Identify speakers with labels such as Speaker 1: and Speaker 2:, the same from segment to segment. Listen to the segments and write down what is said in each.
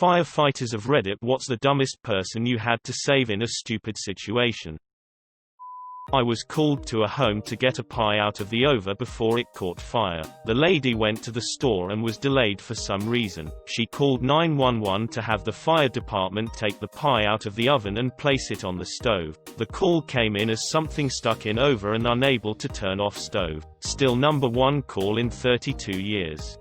Speaker 1: Firefighters of Reddit. What's the dumbest person you had to save in a stupid situation? I was called to a home to get a pie out of the oven before it caught fire. The lady went to the store and was delayed for some reason. She called 911 to have the fire department take the pie out of the oven and place it on the stove. The call came in as something stuck in oven and unable to turn off stove. Still number one call in 32 years.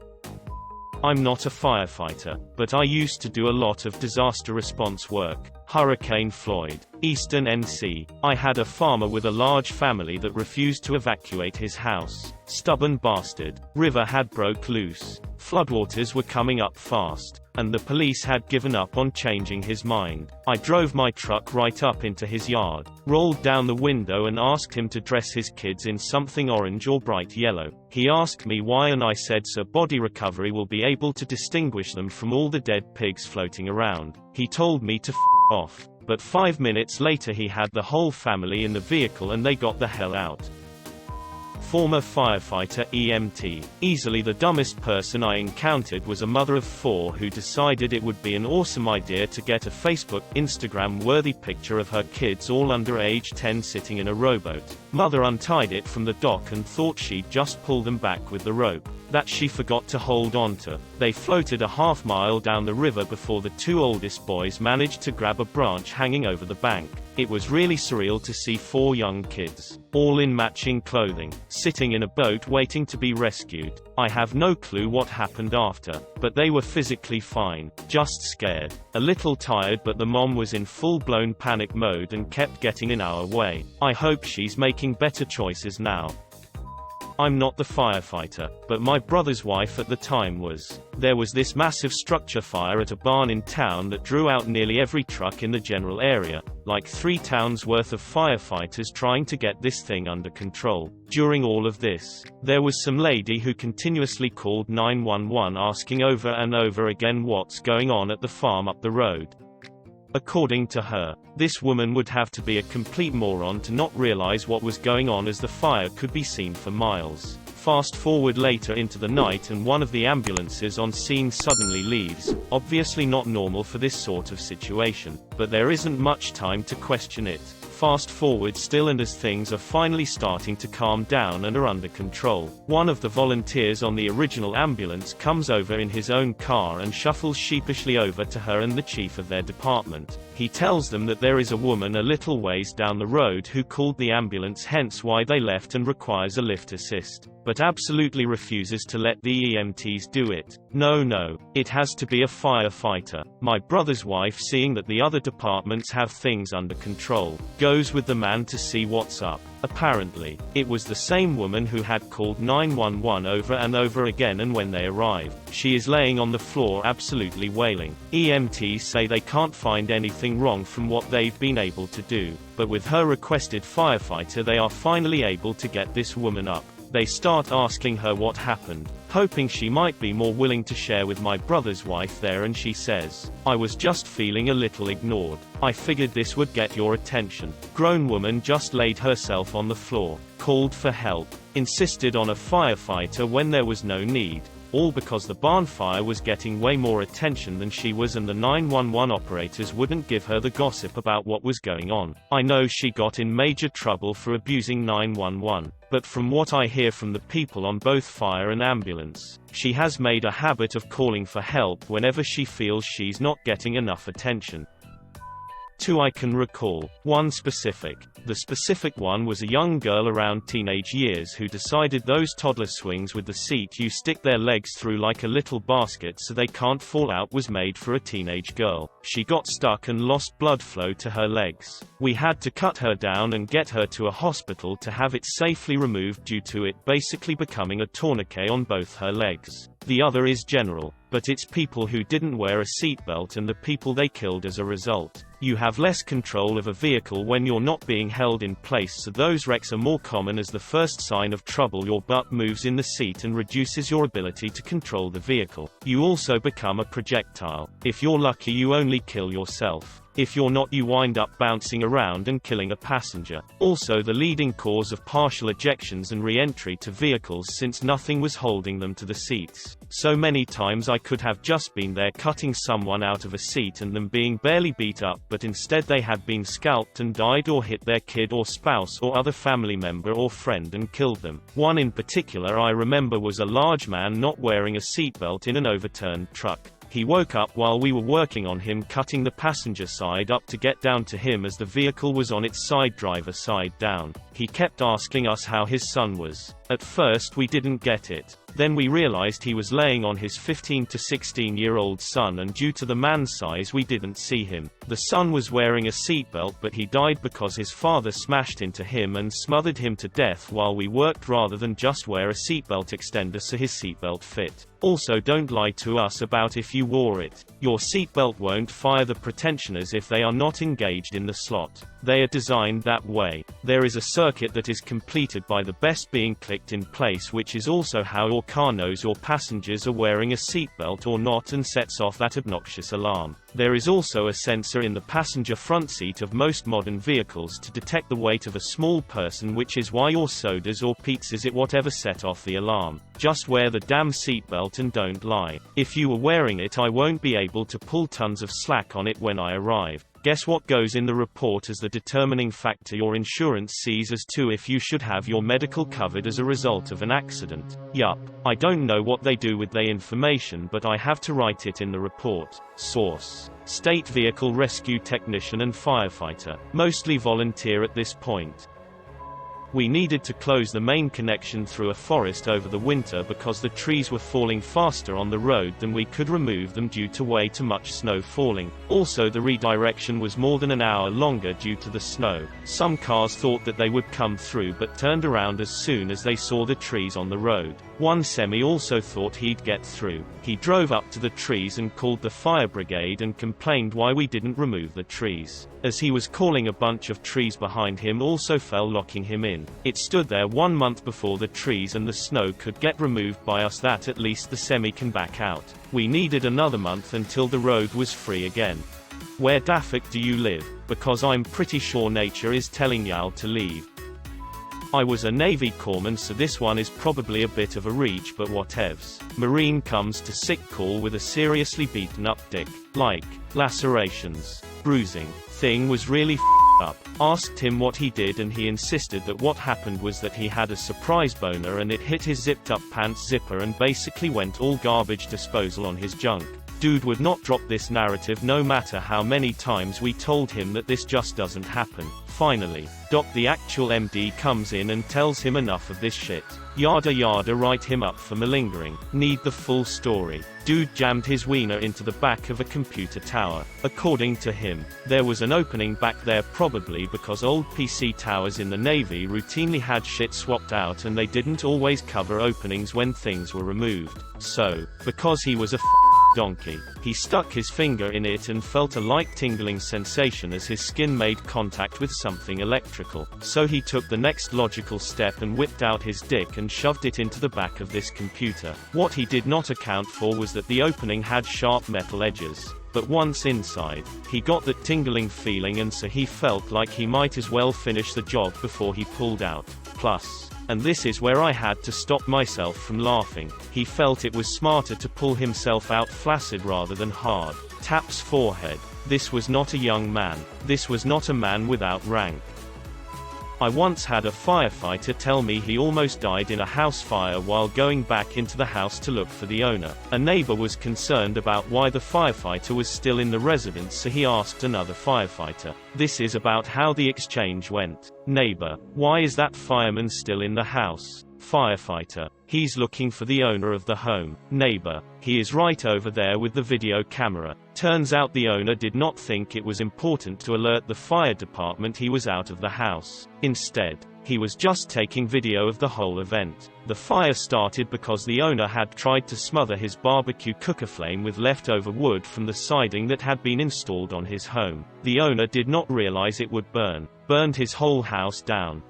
Speaker 1: I'm not a firefighter, but I used to do a lot of disaster response work. Hurricane Floyd, Eastern NC. I had a farmer with a large family that refused to evacuate his house. Stubborn bastard. River had broke loose. Floodwaters were coming up fast, and the police had given up on changing his mind. I drove my truck right up into his yard, rolled down the window and asked him to dress his kids in something orange or bright yellow. He asked me why and I said so body recovery will be able to distinguish them from all the dead pigs floating around. He told me to f off, but 5 minutes later he had the whole family in the vehicle and they got the hell out. Former firefighter EMT. Easily the dumbest person I encountered was a mother of 4 who decided it would be an awesome idea to get a Facebook, Instagram-worthy picture of her kids all under age 10 sitting in a rowboat. Mother untied it from the dock and thought she'd just pull them back with the rope that she forgot to hold onto. They floated a half-mile down the river before the 2 oldest boys managed to grab a branch hanging over the bank. It was really surreal to see 4 young kids, all in matching clothing, sitting in a boat waiting to be rescued. I have no clue what happened after, but they were physically fine, just scared, a little tired, but the mom was in full-blown panic mode and kept getting in our way. I hope she's making better choices now. I'm not the firefighter, but my brother's wife at the time was. There was this massive structure fire at a barn in town that drew out nearly every truck in the general area, like 3 towns worth of firefighters trying to get this thing under control. During all of this, there was some lady who continuously called 911 asking over and over again what's going on at the farm up the road. According to her, this woman would have to be a complete moron to not realize what was going on, as the fire could be seen for miles. Fast forward later into the night and one of the ambulances on scene suddenly leaves. Obviously not normal for this sort of situation, but there isn't much time to question it. Fast forward still, and as things are finally starting to calm down and are under control, one of the volunteers on the original ambulance comes over in his own car and shuffles sheepishly over to her and the chief of their department. He tells them that there is a woman a little ways down the road who called the ambulance, hence why they left, and requires a lift assist, but absolutely refuses to let the EMTs do it. No, it has to be a firefighter. My brother's wife, seeing that the other departments have things under control, goes with the man to see what's up. Apparently, it was the same woman who had called 911 over and over again, and when they arrive, she is laying on the floor absolutely wailing. EMTs say they can't find anything wrong from what they've been able to do, but with her requested firefighter they are finally able to get this woman up. They start asking her what happened, hoping she might be more willing to share with my brother's wife there, and she says, "I was just feeling a little ignored. I figured this would get your attention." Grown woman just laid herself on the floor, called for help, insisted on a firefighter when there was no need, all because the barn fire was getting way more attention than she was, and the 911 operators wouldn't give her the gossip about what was going on. I know she got in major trouble for abusing 911, but from what I hear from the people on both fire and ambulance, she has made a habit of calling for help whenever she feels she's not getting enough attention. 2 I can recall. One specific. The specific one was a young girl around teenage years who decided those toddler swings with the seat you stick their legs through like a little basket so they can't fall out was made for a teenage girl. She got stuck and lost blood flow to her legs. We had to cut her down and get her to a hospital to have it safely removed due to it basically becoming a tourniquet on both her legs. The other is general, but it's people who didn't wear a seatbelt and the people they killed as a result. You have less control of a vehicle when you're not being held in place, so those wrecks are more common, as the first sign of trouble your butt moves in the seat and reduces your ability to control the vehicle. You also become a projectile. If you're lucky, you only kill yourself. If you're not, you wind up bouncing around and killing a passenger. Also the leading cause of partial ejections and re-entry to vehicles, since nothing was holding them to the seats. So many times I could have just been there cutting someone out of a seat and them being barely beat up, but instead they had been scalped and died, or hit their kid or spouse or other family member or friend and killed them. One in particular I remember was a large man not wearing a seatbelt in an overturned truck. He woke up while we were working on him cutting the passenger side up to get down to him as the vehicle was on its side, driver side down. He kept asking us how his son was. At first we didn't get it. Then we realized he was laying on his 15 to 16-year-old son, and due to the man's size we didn't see him. The son was wearing a seatbelt, but he died because his father smashed into him and smothered him to death while we worked, rather than just wear a seatbelt extender so his seatbelt fit. Also, don't lie to us about if you wore it. Your seatbelt won't fire the pretensioners if they are not engaged in the slot. They are designed that way. There is a circuit that is completed by the best being clicked in place, which is also how your car knows your passengers are wearing a seatbelt or not and sets off that obnoxious alarm. There is also a sensor in the passenger front seat of most modern vehicles to detect the weight of a small person, which is why your sodas or pizzas it whatever set off the alarm. Just wear the damn seatbelt and don't lie. If you were wearing it, I won't be able to pull tons of slack on it when I arrive. Guess what goes in the report as the determining factor your insurance sees as to if you should have your medical covered as a result of an accident? Yup. I don't know what they do with their information, but I have to write it in the report. Source: State Vehicle Rescue Technician and Firefighter. Mostly volunteer at this point. We needed to close the main connection through a forest over the winter because the trees were falling faster on the road than we could remove them due to way too much snow falling. Also, the redirection was more than an hour longer due to the snow. Some cars thought that they would come through but turned around as soon as they saw the trees on the road. One semi also thought he'd get through. He drove up to the trees and called the fire brigade and complained why we didn't remove the trees. As he was calling, a bunch of trees behind him also fell, locking him in. It stood there 1 month before the trees and the snow could get removed by us, that at least the semi can back out. We needed another month until the road was free again. Where daffik do you live? Because I'm pretty sure nature is telling y'all to leave. I was a Navy corpsman, so this one is probably a bit of a reach, but whatevs. Marine comes to sick call with a seriously beaten up dick. Like, lacerations. Bruising. Thing was really up. Asked him what he did and he insisted that what happened was that he had a surprise boner and it hit his zipped up pants zipper and basically went all garbage disposal on his junk. Dude would not drop this narrative no matter how many times we told him that this just doesn't happen. Finally, Doc, the actual MD, comes in and tells him enough of this shit. Yada yada, write him up for malingering. Need the full story. Dude jammed his wiener into the back of a computer tower. According to him, there was an opening back there, probably because old PC towers in the Navy routinely had shit swapped out and they didn't always cover openings when things were removed. So, because he was a donkey, he stuck his finger in it and felt a light tingling sensation as his skin made contact with something electrical. So he took the next logical step and whipped out his dick and shoved it into the back of this computer. What he did not account for was that the opening had sharp metal edges. But once inside, he got that tingling feeling, and so he felt like he might as well finish the job before he pulled out. Plus, and this is where I had to stop myself from laughing, he felt it was smarter to pull himself out flaccid rather than hard. Taps forehead. This was not a young man. This was not a man without rank. I once had a firefighter tell me he almost died in a house fire while going back into the house to look for the owner. A neighbor was concerned about why the firefighter was still in the residence, so he asked another firefighter. This is about how the exchange went. Neighbor: why is that fireman still in the house? Firefighter: he's looking for the owner of the home. Neighbor: he is right over there with the video camera. Turns out the owner did not think it was important to alert the fire department he was out of the house. Instead, he was just taking video of the whole event. The fire started because the owner had tried to smother his barbecue cooker flame with leftover wood from the siding that had been installed on his home. The owner did not realize it would burned his whole house down.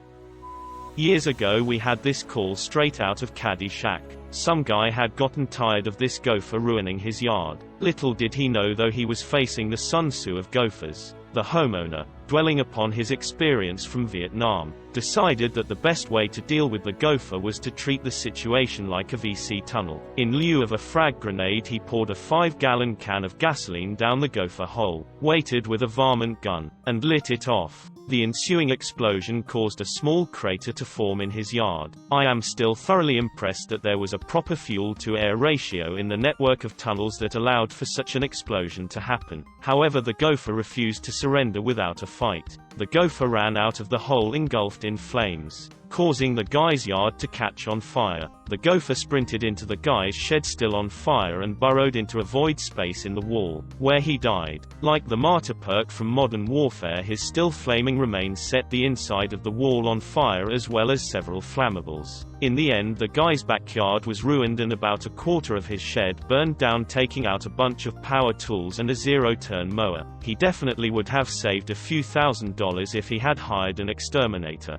Speaker 1: Years ago we had this call straight out of Caddyshack. Some guy had gotten tired of this gopher ruining his yard. Little did he know, though, he was facing the Sun Tzu of gophers. The homeowner, dwelling upon his experience from Vietnam, decided that the best way to deal with the gopher was to treat the situation like a VC tunnel. In lieu of a frag grenade, he poured a 5-gallon can of gasoline down the gopher hole, waited with a varmint gun, and lit it off. The ensuing explosion caused a small crater to form in his yard. I am still thoroughly impressed that there was a proper fuel-to-air ratio in the network of tunnels that allowed for such an explosion to happen. However, the gopher refused to surrender without a fight. The gopher ran out of the hole engulfed in flames, causing the guy's yard to catch on fire. The gopher sprinted into the guy's shed still on fire and burrowed into a void space in the wall, where he died. Like the martyr perk from Modern Warfare, his still flaming remains set the inside of the wall on fire as well as several flammables. In the end, the guy's backyard was ruined and about a quarter of his shed burned down, taking out a bunch of power tools and a zero-turn mower. He definitely would have saved a few $1,000s if he had hired an exterminator.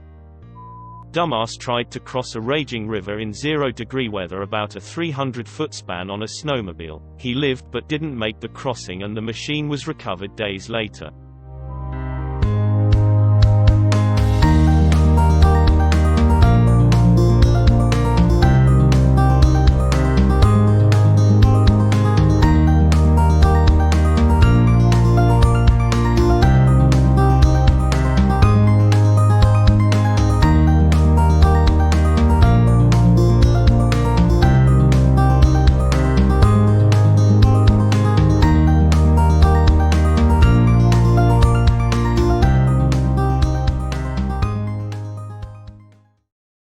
Speaker 1: Dumbass tried to cross a raging river in 0-degree weather about a 300-foot span on a snowmobile. He lived but didn't make the crossing, and the machine was recovered days later.